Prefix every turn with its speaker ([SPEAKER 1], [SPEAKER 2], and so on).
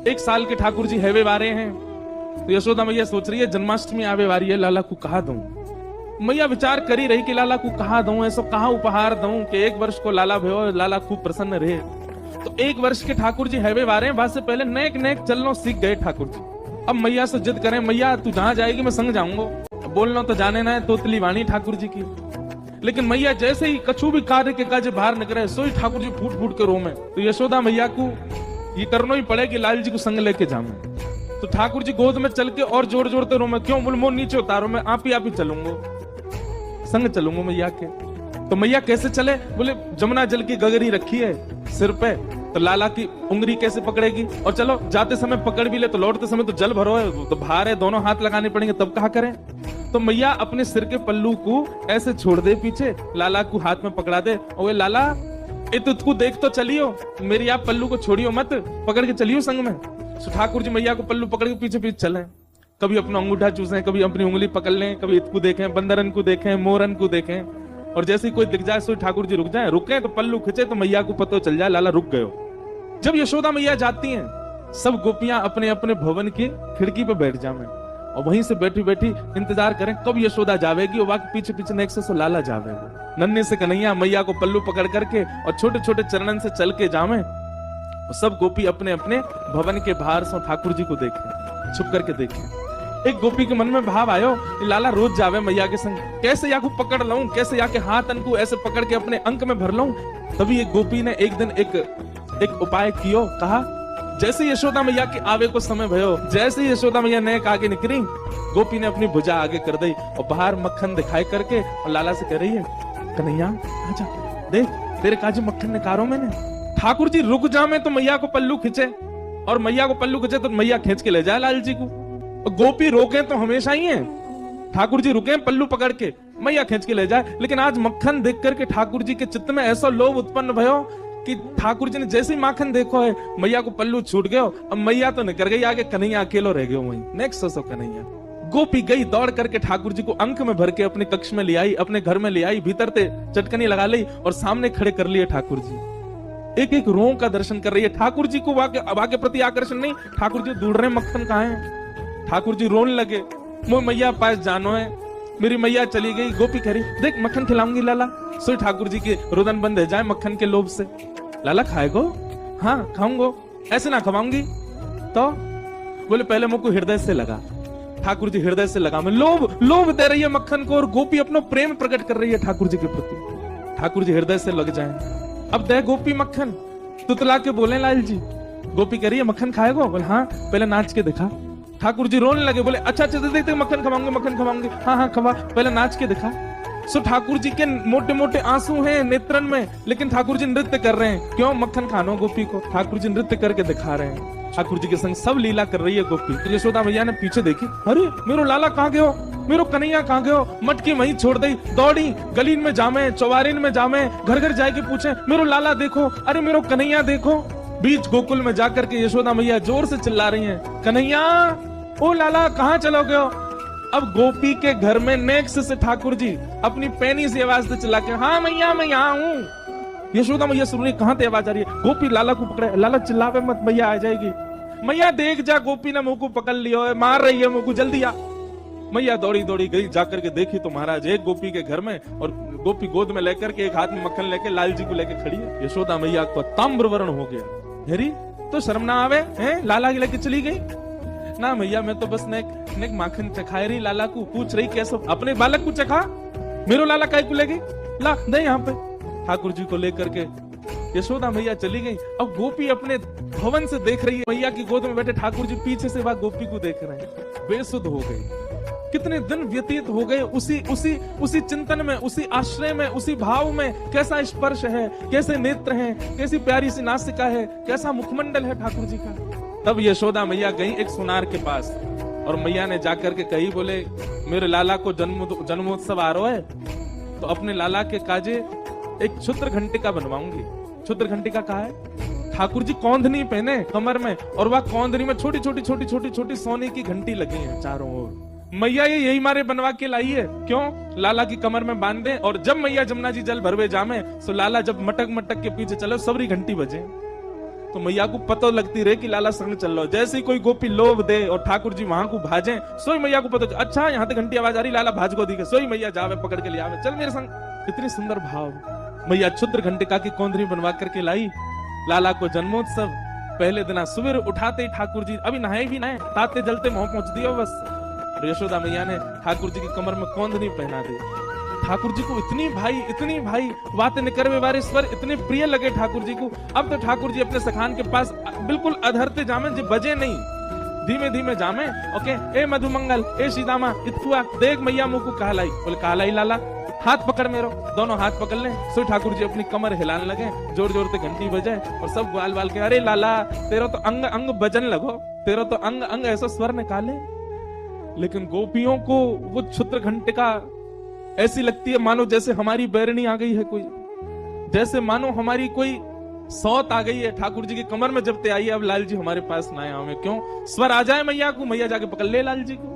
[SPEAKER 1] 1 साल के ठाकुर जी हैवे वारे हैं। तो यशोदा मैया सोच रही है जन्माष्टमी आवे वारी है, लाला को कहा दूं। मैया विचार करी रही कि लाला को कहा दूं, ऐसा कहा उपहार दूं कि 1 वर्ष को लाला भयो, लाला खूब प्रसन्न रहे। तो 1 वर्ष के ठाकुर जी हैवे वारे हैं, बाद से पहले नेक नेक चलना सीख गए ठाकुर जी। अब मैया से जिद करें, मैया तू जहां जाएगी मैं संग जाऊंगा, बोलना तो जाने ना है, तोतली वाणी ठाकुर जी की। लेकिन मैया जैसे ही कछु भी कार्य के काज बाहर निकले, सोई ठाकुर जी फूट फूट के रोमे। तो यशोदा मैया को ये करना ही पड़े कि लाल जी को संग लेके जाऊं। तो ठाकुर जी गोद में चल के और जोर जोर ते रोमे, क्यों बोल, मोर नीचे उतारो, मैं आप ही चलूंगा, संग चलूंगा मैया के। तो मैया कैसे चले, बोले जमुना जल की गगरी रखी है सिर पे, तो लाला की उंगली कैसे पकड़ेगी, और चलो जाते समय पकड़ भी ले तो लौटते समय तो जल भरो है, तो भार है, दोनों हाथ लगाने पड़ेंगे, तब कहा करें। तो मैया अपने सिर के पल्लू को ऐसे छोड़ दे पीछे, लाला को हाथ में पकड़ा दे, और लाला ये तुझको देख तो चलियो, मेरी आप पल्लू को छोड़ियो मत, पकड़ के चलियो संग में। तो ठाकुर जी मैया को पल्लू पकड़ के पीछे पीछे चले, कभी अपना अंगूठा चूसें, कभी अपनी उंगली पकड़ लें, कभी इसको देखें, बंदरन को देखें, मोरन को देखें, और जैसे ही कोई दिख जाए सो ठाकुर जी रुक जाए, रुके तो पल्लू खिंचे तो मैया को पता चल जाए लाला रुक गयो। जब यशोदा मैया जाती हैं, सब गोपियां अपने अपने भवन की खिड़की पे बैठ जावे, और वहीं से बैठी बैठी इंतजार करें कब यशोदा जावेगी, और बाकी पीछे पीछे नेक्स्ट से लाला जावेगा। नन्हे से कन्हैया मैया को पल्लू पकड़ करके और छोटे छोटे चरणन से चल के जावे, और सब गोपी अपने अपने भवन के बाहर से ठाकुर जी को देखें, छुप करके देखें। एक गोपी के मन में भाव आयो, लाला रोज जावे मैया के संग, कैसे या को पकड़ लऊं, कैसे या के हाथ अनको ऐसे पकड़ के अपने अंक में भर लऊं। तभी एक गोपी ने एक दिन एक उपाय कियो, कहा जैसे यशोदा मैया के आवे को समय भयो, जैसे यशोदा मैया नेक आगे निकली, गोपी ने अपनी भुजा आगे कर दी और बाहर मक्खन दिखाई करके और लाला से कह रही है, कन्हैया आजा, देख तेरे काजे मक्खन निकारो मैंने। ठाकुर जी रुक जा में तो मैया को पल्लू खींचे, और मैया को पल्लू खींचे तो मैया खींच के ले जाए लाल जी को। गोपी रोके तो हमेशा ही है, ठाकुर जी रुके पल्लू पकड़ के, मैया खींच के ले जाए। लेकिन आज मक्खन देख करके ठाकुर जी के चित्त में ऐसा लोभ उत्पन्न भयो कि ठाकुर जी ने जैसे ही माखन देखो है, मैया को पल्लू छूट गयो, अब मैया तो निकल गई आगे, कन्हैया अकेलो रह गयो वहीं। नेक्स्ट सोचो कन्हैया। गोपी गई दौड़ करके ठाकुर जी को अंक में भर के अपने कक्ष में ले आई, अपने घर में ले आई, भीतर ते चटकनी लगा ली और सामने खड़े कर लिए ठाकुर जी। एक एक रों का दर्शन कर रही है। ठाकुर जी को वाके प्रति आकर्षण नहीं, ठाकुर जी ढूंढ रहे मक्खन कहाँ है। ठाकुर जी रोने लगे, मोह मैया पास जानो है, मेरी मैया चली गई। गोपी कह रही, देख मक्खन खिलाऊंगी लाला। सो ठाकुर जी के रुदन बंद है जाए मक्खन के लोभ से। लाला खाएगो? हाँ खाऊंगो। ऐसे ना खवाऊंगी तो? बोले पहले मुझको हृदय से लगा। ठाकुर जी हृदय से लगा, मैं लोभ दे रही है मक्खन को, और गोपी अपना प्रेम प्रकट कर रही है ठाकुर जी के प्रति। ठाकुर जी हृदय से लग जाए। अब दे गोपी मक्खन, तुतला के बोले लाल जी। गोपी कह रही है मक्खन खाएगो? बोले हाँ, पहले नाच के दिखा। ठाकुर जी रोने लगे, बोले अच्छा देखते मक्खन खवाऊंगे। हाँ खवा, पहले नाच के दिखा। सो ठाकुर जी के मोटे मोटे आंसू हैं नेत्रन में, लेकिन ठाकुर जी नृत्य कर रहे हैं। क्यों? मक्खन खानो गोपी को। ठाकुर जी नृत्य करके दिखा रहे हैं। ठाकुर जी के संग सब लीला कर रही है गोपी। यशोदा मैया ने पीछे देखी, अरे मेरो लाला कहाँ गयो, मेरो कन्हैया कहाँ गयो। मटकी वहीं छोड़ दी, दौड़ी गलीन में जामे, चौबारीन में जामे, घर घर जाके पूछे मेरो लाला देखो, अरे मेरो कन्हैया देखो। बीच गोकुल में जाकर के यशोदा मैया जोर से चिल्ला रही है, कन्हैया ओ लाला कहाँ चलो गयो। अब गोपी के घर में नेक्स्ट से ठाकुर जी अपनी पैनी से आवाज से चिल्ला के, हाँ मैया मैं यहाँ हूँ। यशोदा मैया सुन रही, कहाँ से आवाज आ रही है। गोपी लाला को पकड़े, लाला चिल्लावे मत, मैया आ जाएगी। मैया देख जा, गोपी ने मुंह को पकड़ लिया है, मार रही है मुंह को, जल्दी आ। मैया दौड़ी दौड़ी गई, जाकर के देखी तो महाराज एक गोपी के घर में, और गोपी गोद में लेकर के एक हाथ में मक्खन लेके लाल जी को लेके खड़ी है। यशोदा मैया को ताम्रवर्ण हो गया। हेरी तो शर्म ना आवे हैं, लाला की लेके चली गई। ना भैया मैं तो बस नेक माखन चखा रही, लाला को पूछ रही कैसे अपने बालक को चखा, मेरो लाला काय को ले गई, ला दे यहाँ पे। ठाकुर जी को लेकर के यशोदा मैया चली गई। अब गोपी अपने भवन से देख रही है, मैया की गोद में बैठे ठाकुर जी पीछे से वह गोपी को देख रहे हैं। बेसुध हो गई। कितने दिन व्यतीत हो गए उसी चिंतन में, उसी आश्रय में, उसी भाव में। कैसा स्पर्श है, कैसे नेत्र हैं, कैसी प्यारी सी नासिका है, कैसा मुखमंडल है ठाकुर जी का। तब यशोदा मैया गई एक सुनार के पास, और मैया ने जाकर के कही, बोले मेरे लाला को जन्मोत्सव आ रहा है, तो अपने लाला के काजे एक क्षुद्र घंटिका बनवाऊंगी। क्षुद्र घंटिका कहा है? ठाकुर जी कौंधनी पहने कमर में, और वह कौंधनी में छोटी छोटी सोने की घंटी लगी है चारों ओर। मैया ये यही मारे बनवा के लाई है। क्यों? लाला की कमर में बांध दे, और जब मैया जमुना जी जल भरवे जामे, सो लाला जब मटक के पीछे चले सबरी घंटी बजे। तो मैया को पता लगती रहे कि लाला संग चल लो। जैसे ही कोई गोपी लोभ दे और ठाकुर जी वहां को भाजे, सोई मैया को पता, अच्छा यहाँ तक घंटी आवाज आ रही, लाला भाज को दिखे, सोई मैया जावे पकड़ के ले आवे, चल मेरे संग। इतनी सुंदर भाव। मैया क्षुद्र घंटिका की कौंधरी बनवा करके लाई। लाला को जन्मोत्सव पहले दिन सुबह उठाते ही ठाकुर जी अभी नहाए भी नहाए, ताते जलते मुंह पहुंच दिया बस। और यशोदा मैया ने ठाकुर जी की कमर में कौंधनी पहना दी। ठाकुर जी को इतनी भाई बातें निकरवे वारे स्वर इतने प्रिय लगे ठाकुर जी को। अब तो ठाकुर जी अपने सखान के पास बिल्कुल अधरते जामे, जो बजे नहीं, धीमे धीमे जामे। ओके, ए मधुमंगल, ए सीदामा, इतुआ देख मैया मुंह को कहलाई। बोले कहलाई लाला, हाथ पकड़ मेरो। दोनों हाथ पकड़ ले। सो ठाकुर जी अपनी कमर हिलाने लगे, जोर जोर से घंटी बजाए और सब ग्वाल बाल के, अरे लाला तेरा तो अंग अंग बजन लगो, तेरा तो अंग अंग ऐसा स्वर निकाले। लेकिन गोपियों को वो क्षुद्र घंटिका ऐसी लगती है मानो जैसे हमारी बैरनी आ गई है कोई, जैसे मानो हमारी कोई सौत आ गई है। ठाकुर जी की कमर में जब ते आई है, अब लाल जी हमारे पास ना आए, क्यों? स्वर आ जाए मैया को, मैया जाके पकड़ ले लाल जी को।